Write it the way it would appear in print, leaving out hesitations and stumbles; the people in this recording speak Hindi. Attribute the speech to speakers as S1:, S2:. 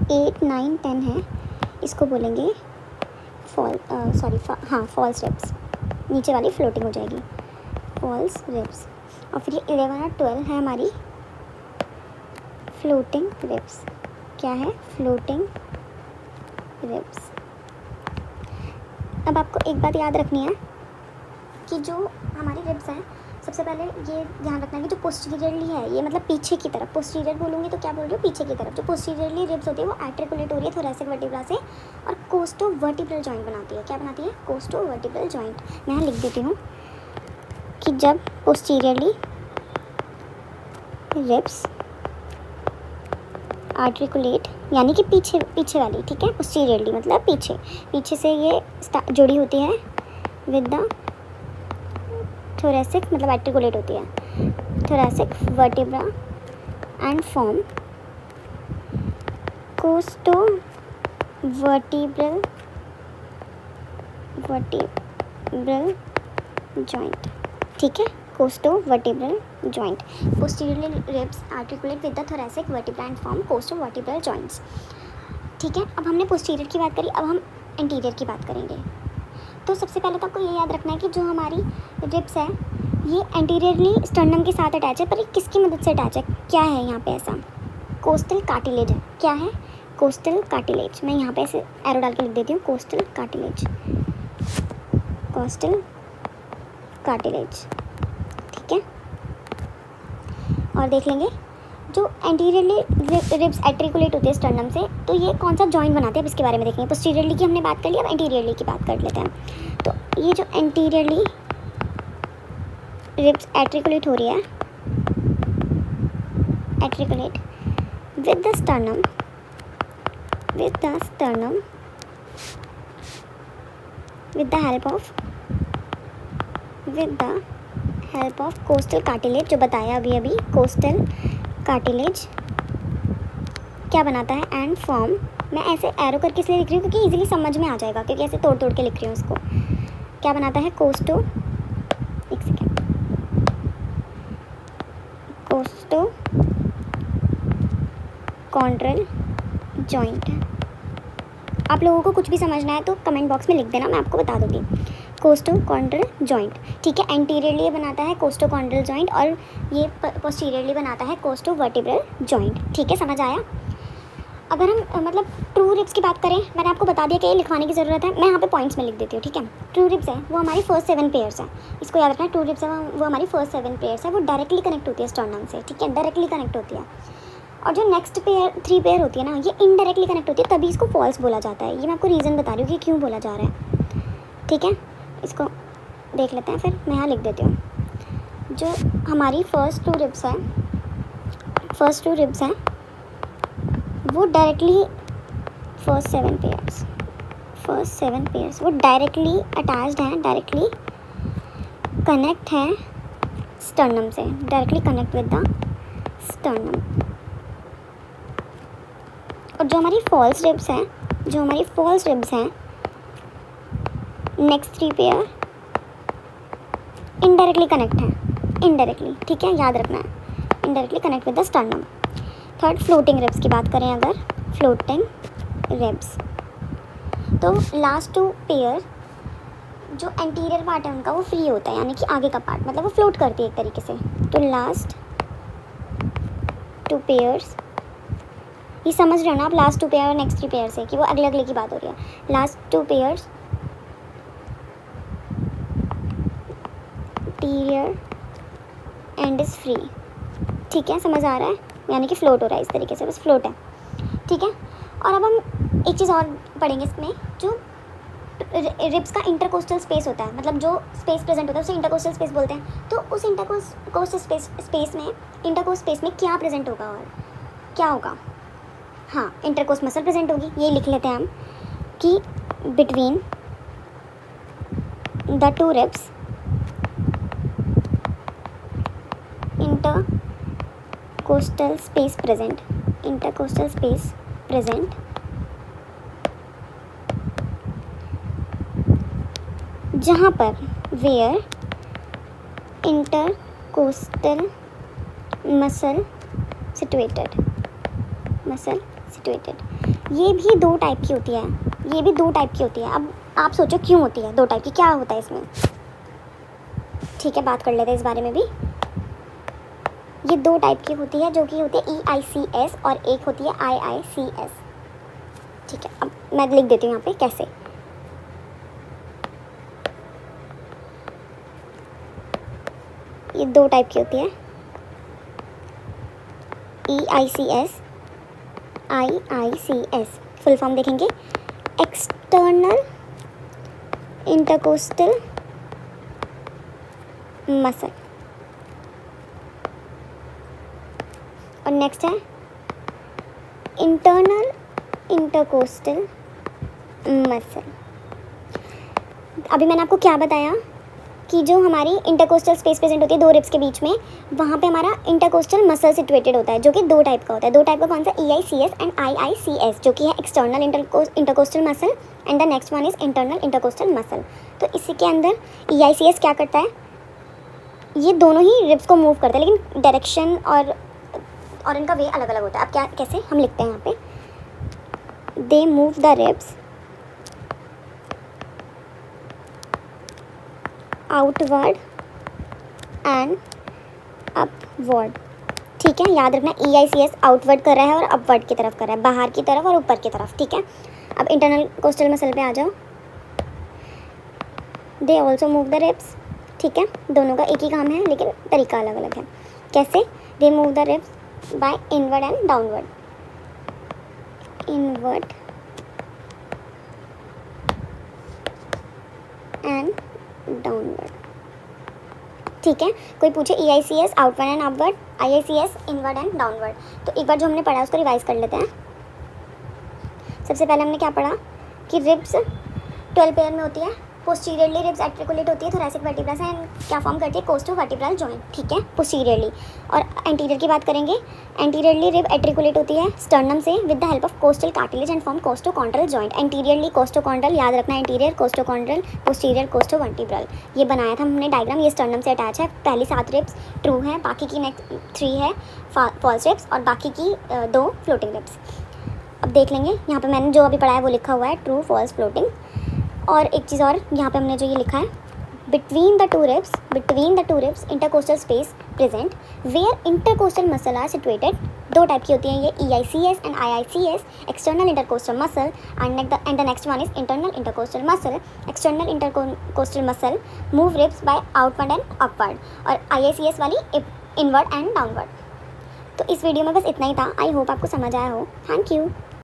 S1: 8, 9, 10 है, इसको बोलेंगे फॉल्स रिब्स। नीचे वाली फ्लोटिंग हो जाएगी, फॉल्स रिब्स। और फिर ये 11 और 12 है हमारी फ्लोटिंग रिब्स। क्या है? Floating ribs. अब आपको एक बात याद रखनी है कि जो हमारी रिब्स हैं, सबसे पहले ये ध्यान रखना है कि जो पोस्टीरियरली है, ये मतलब पीछे की तरफ, पोस्टीरियर बोलूँगी तो क्या बोल रही हूँ, पीछे की तरफ जो पोस्टीरियरली रिब्स होती है वो आर्टिकुलेट हो रही है थोरैसिक वर्टिब्रा से और कोस्टो वर्टिब्रल जॉइंट बनाती है। क्या बनाती है? Costo vertebral joint. मैं यहाँ लिख देती हूँ कि जब पोस्टीरियरली रिब्स आर्टिकुलेट, यानी कि पीछे वाली, ठीक है, पोस्टीरियरली मतलब पीछे से ये जुड़ी होती है विद द थोरैसिक, मतलब आर्टिकुलेट होती है thoracic vertebra and form costo vertebral joint. ठीक है, costo vertebral joint. Posteriorly ribs articulate with the thoracic vertebra and form costo vertebral joints. ठीक है, अब हमने पोस्टीरियर की बात करी, अब हम इंटीरियर की बात करेंगे। तो सबसे पहले तो आपको ये याद रखना है कि जो हमारी रिब्स है ये एंटीरियरली स्टर्नम के साथ अटैच है, पर ये किसकी मदद से अटैच है? क्या है यहाँ पे ऐसा? कोस्टल कार्टिलेज है। क्या है? Costal cartilage. मैं यहाँ पे ऐसे एरो डाल के लिख देती हूँ, कोस्टल कार्टिलेज, कोस्टल कार्टिलेज। ठीक है, और देख लेंगे जो एंटीरियरली रिब्स एट्रिकुलेट होती है स्टर्नम से, तो ये कौन सा जॉइंट बनाते हैं, अब इसके बारे में देखेंगे। पोस्टीरियरली की हमने बात कर ली, अब एंटीरियरली की बात कर लेते हैं। तो ये जो एंटीरियरली रिब्स एट्रिकुलेट हो रही है, articulate with the sternum with the help of costal cartilage, जो बताया अभी कोस्टल कार्टिलेज क्या बनाता है एंड फॉर्म। मैं ऐसे एरो करके इसलिए लिख रही हूँ क्योंकि इजीली समझ में आ जाएगा, क्योंकि ऐसे तोड़ के लिख रही हूँ इसको। क्या बनाता है? Costo chondral joint. आप लोगों को कुछ भी समझना है तो कमेंट बॉक्स में लिख देना, मैं आपको बता दूँगी। कोस्टोकॉन्ड्रल जॉइंट, ठीक है, एंटीरियरली बनाता है कोस्टोकॉन्ड्रल जॉइंट और ये पोस्टीरियरली बनाता है कोस्टो वर्टिब्रल जॉइंट। ठीक है, समझ आया? अगर हम मतलब ट्रू रिब्स की बात करें, मैंने आपको बता दिया कि ये लिखवाने की ज़रूरत है, मैं यहाँ पे पॉइंट्स में लिख देती हूँ। ठीक है, ट्रू रिब्स है वो हमारी फर्स्ट 7 पेयर्स है, इसको याद रखना। ट्रू रिब्स है वो हमारी फर्स्ट 7 पेयर्स है, वो डायरेक्टली कनेक्ट होती है स्टर्नम से। ठीक है, डायरेक्टली कनेक्ट होती है। और जो नेक्स्ट 3 पेयर होती है ना, ये इनडायरेक्टली कनेक्ट होती है, तभी इसको फॉल्स बोला जाता है। ये मैं आपको रीज़न बता रही हूँ कि क्यों बोला जा रहा है। ठीक है, इसको देख लेते हैं, फिर मैं यहाँ लिख देती हूँ। जो हमारी फर्स्ट टू रिब्स हैं वो डायरेक्टली फर्स्ट 7 पेयर्स वो डायरेक्टली अटैच्ड हैं, डायरेक्टली कनेक्ट हैं स्टर्नम से, directly connect with the sternum. और जो हमारी फॉल्स रिब्स हैं नेक्स्ट 3 पेयर इनडायरेक्टली कनेक्ट हैं, इनडायरेक्टली। ठीक है, याद रखना है, indirectly connect with the sternum. Third, floating ribs की बात करें अगर, फ्लोटिंग रिब्स, तो लास्ट 2 पेयर जो एंटीरियर पार्ट है उनका वो फ्री होता है, यानी कि आगे का पार्ट, मतलब वो फ्लोट करती है एक तरीके से। तो लास्ट 2 पेयर्स, ये समझ रहे हो ना आप, लास्ट 2 पेयर और नेक्स्ट 3 पेयर से कि वो अगले की बात हो रही है। Last 2 pairs interior and is free. ठीक है, समझ आ रहा है, यानी कि फ्लोट हो रहा है इस तरीके से, बस फ्लोट है। ठीक है, और अब हम एक चीज़ और पढ़ेंगे इसमें, जो रिब्स का इंटरकोस्टल स्पेस होता है, मतलब जो स्पेस प्रेजेंट होता है उसे इंटरकोस्टल स्पेस बोलते हैं। तो उस इंटरकोस्टल स्पेस में क्या प्रेजेंट होगा और क्या होगा? हाँ, इंटरकोस्ट मसल प्रेजेंट होगी। ये लिख लेते हैं हम कि between the 2 ribs intercostal space present जहाँ पर where intercostal muscle situated situated. ये भी 2 टाइप की होती है, ये भी 2 टाइप की होती है। अब आप सोचो क्यों होती है 2 टाइप की, क्या होता है इसमें? ठीक है, बात कर लेते हैं इस बारे में भी। ये 2 टाइप की होती है, जो कि होती है EICS और एक होती है IICS। ठीक है, अब मैं लिख देती हूँ यहाँ पे कैसे। ये 2 टाइप की होती है, EICS, IICS। फुल फॉर्म देखेंगे, एक्सटर्नल इंटरकोस्टल मसल, और नेक्स्ट है इंटरनल इंटरकोस्टल मसल। अभी मैंने आपको क्या बताया कि जो हमारी इंटरकोस्टल स्पेस प्रेजेंट होती है 2 रिब्स के बीच में, वहाँ पे हमारा इंटरकोस्टल मसल सिचुएटेड होता है, जो कि 2 टाइप का होता है। 2 टाइप का कौन सा? EICS एंड IICS, जो कि है external intercostal muscle and the next one is internal intercostal muscle. तो इसी के अंदर EICS क्या करता है, ये दोनों ही रिब्स को मूव करता है, लेकिन डायरेक्शन और इनका वे अलग अलग होता है। अब क्या, कैसे हम लिखते हैं यहाँ पे, दे move the ribs outward and upward. ठीक है, याद रखना EICS आउटवर्ड कर रहा है और अपवर्ड की तरफ कर रहा है, बाहर की तरफ और ऊपर की तरफ। ठीक है, अब इंटरनल कोस्टल मसल पे आ जाओ। They also move the ribs. ठीक है, दोनों का एक ही काम है लेकिन तरीका अलग अलग है। कैसे? They move the ribs by inward and downward, inward and downward. ठीक है, कोई पूछे EICS outward and upward, IICS inward and downward, तो एक बार जो हमने पढ़ा है उसको रिवाइज कर लेते हैं। सबसे पहले हमने क्या पढ़ा कि रिब्स 12 पेयर में होती है। पोस्टीरियरली रिब्स एट्रिकुलेट होती है थोरैसिक वर्टिब्रा से एंड क्या फॉर्म करती है? Costo vertebral joint. ठीक है, पोस्टीरियरली। और एंटीरियर की बात करेंगे, एंटीरियरली रिब एट्रिकुलेट होती है स्टर्नम से with the help of costal cartilage and form costochondral joint. Anteriorly costochondral, याद रखना, anterior costochondral, posterior costo vertebral. ये बनाया था हमने डायग्राम, ये स्टर्नम से अटैच है। पहली 7 रिब्स ट्रू है, बाकी की नेक्स्ट 3 है फॉल्स रिब्स और बाकी की 2 फ्लोटिंग रिब्स। अब देख लेंगे, यहाँ पे मैंने जो अभी पढ़ा है वो लिखा हुआ है, ट्रू फॉल्स फ्लोटिंग। और एक चीज़ और, यहाँ पे हमने जो ये लिखा है, between the two ribs intercostal space present where intercostal muscle are situated. 2 type की होती हैं ये, EICS and IICS, external intercostal muscle and the next one is internal intercostal muscle. External intercostal muscle move ribs by outward and upward, और IICS वाली इनवर्ड एंड डाउनवर्ड। तो इस वीडियो में बस इतना ही था। आई होप आपको समझ आया हो। Thank you.